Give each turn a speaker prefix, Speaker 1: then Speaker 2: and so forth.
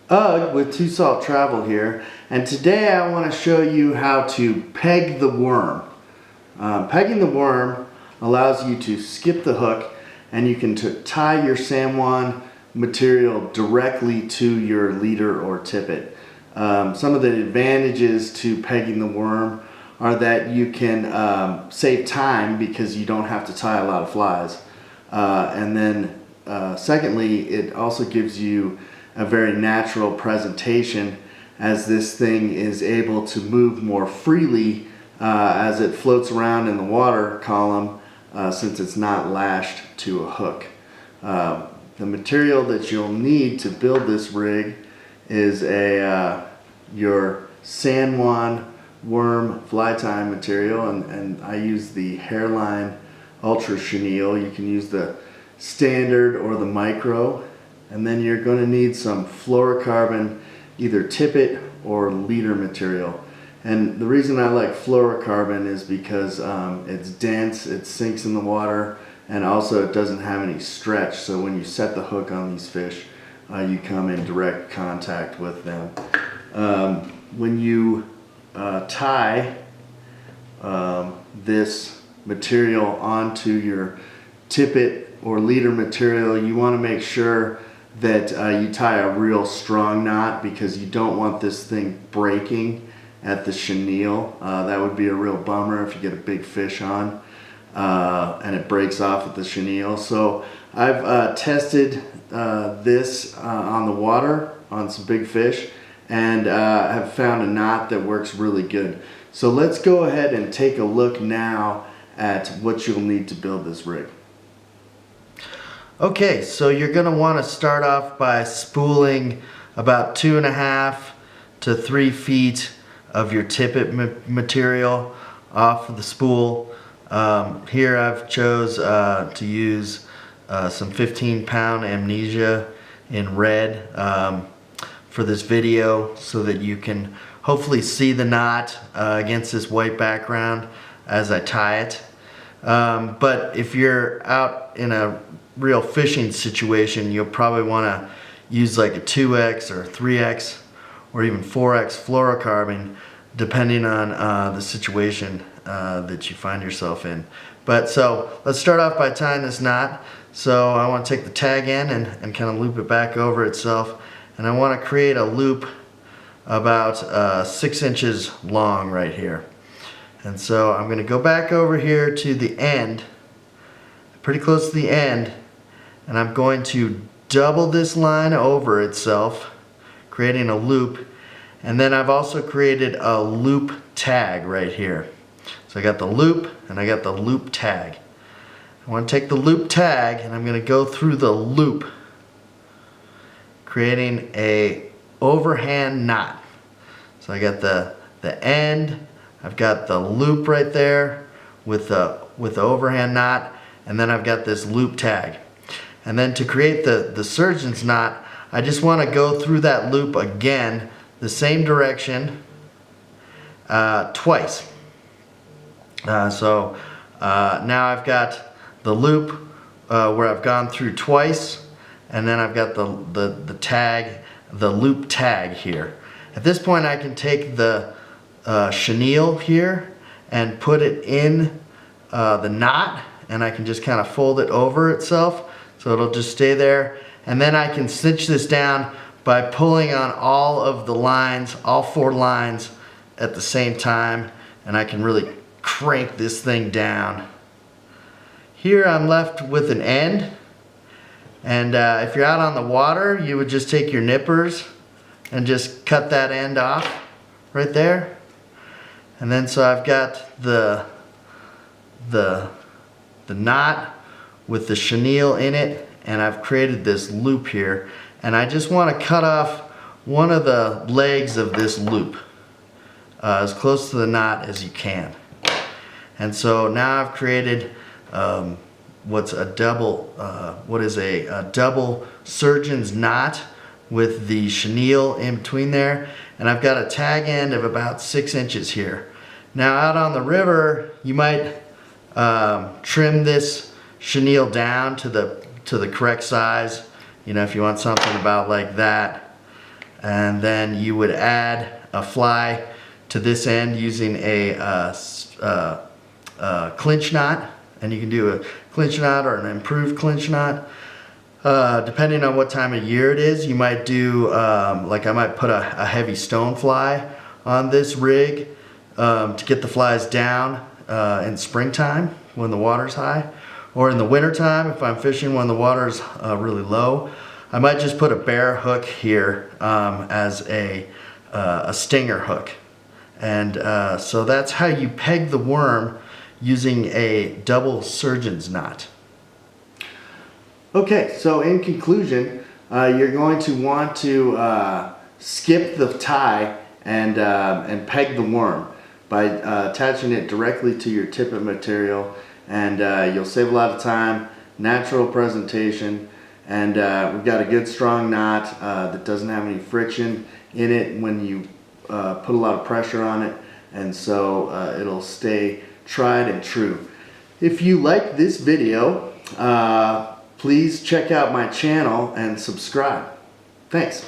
Speaker 1: Ugg with Two Salt Travel here, and today I want to show you how to peg the worm. Pegging the worm allows you to skip the hook, and you can tie your San Juan material directly to your leader or tippet. Some of the advantages to pegging the worm are that you can save time because you don't have to tie a lot of flies. And then secondly, it also gives you a very natural presentation, as this thing is able to move more freely as it floats around in the water column, since it's not lashed to a hook. The material that you'll need to build this rig is your San Juan Worm fly tying material, and I use the Hairline Ultra Chenille. You can use the standard or the micro. And then you're going to need some fluorocarbon, either tippet or leader material. And the reason I like fluorocarbon is because it's dense, it sinks in the water, and also it doesn't have any stretch. So when you set the hook on these fish, you come in direct contact with them. When you tie this material onto your tippet or leader material, you want to make sure that you tie a real strong knot, because you don't want this thing breaking at the chenille. That would be a real bummer if you get a big fish on and it breaks off at the chenille. So I've tested this on the water on some big fish, and have found a knot that works really good. So let's go ahead and take a look now at what you'll need to build this rig. Okay, so you're going to want to start off by spooling about 2.5 to 3 feet of your tippet material off of the spool. Here I've chose to use some 15-pound amnesia in red for this video, so that you can hopefully see the knot against this white background as I tie it. But if you're out in a real fishing situation, you'll probably want to use like a 2x or 3x or even 4x fluorocarbon, depending on the situation that you find yourself in. But so let's start off by tying this knot. So I want to take the tag end and kind of loop it back over itself, and I want to create a loop about 6 inches long right here. And so I'm going to go back over here to the end, pretty close to the end, and I'm going to double this line over itself, creating a loop. And then I've also created a loop tag right here. So I got the loop and I got the loop tag. I want to take the loop tag and I'm going to go through the loop, creating a overhand knot. So I got the end, I've got the loop right there with the overhand knot, and then I've got this loop tag. And then to create the surgeon's knot, I just want to go through that loop again, the same direction, twice. So now I've got the loop where I've gone through twice, and then I've got the tag, the loop tag here. At this point I can take the chenille here and put it in the knot, and I can just kind of fold it over itself so it'll just stay there. And then I can cinch this down by pulling on all of the lines, all 4 lines at the same time, and I can really crank this thing down. Here I'm left with an end, and if you're out on the water, you would just take your nippers and just cut that end off right there. And then so I've got the knot with the chenille in it, and I've created this loop here, and I just want to cut off one of the legs of this loop as close to the knot as you can. And so now I've created what is a double surgeon's knot with the chenille in between there, and I've got a tag end of about 6 inches here. Now out on the river, you might trim this chenille down to the correct size, you know, if you want something about like that. and then you would add a fly to this end using a clinch knot, and you can do a clinch knot or an improved clinch knot. Depending on what time of year it is, you might do, like I might put a heavy stone fly on this rig to get the flies down in springtime when the water's high, or in the wintertime if I'm fishing when the water's really low. I might just put a bare hook here as a stinger hook. And so that's how you peg the worm using a double surgeon's knot. Okay, so in conclusion, you're going to want to skip the tie and peg the worm by attaching it directly to your tippet material, and you'll save a lot of time, natural presentation, and we've got a good strong knot that doesn't have any friction in it when you put a lot of pressure on it, and so it'll stay tried and true. If you like this video, please check out my channel and subscribe. Thanks.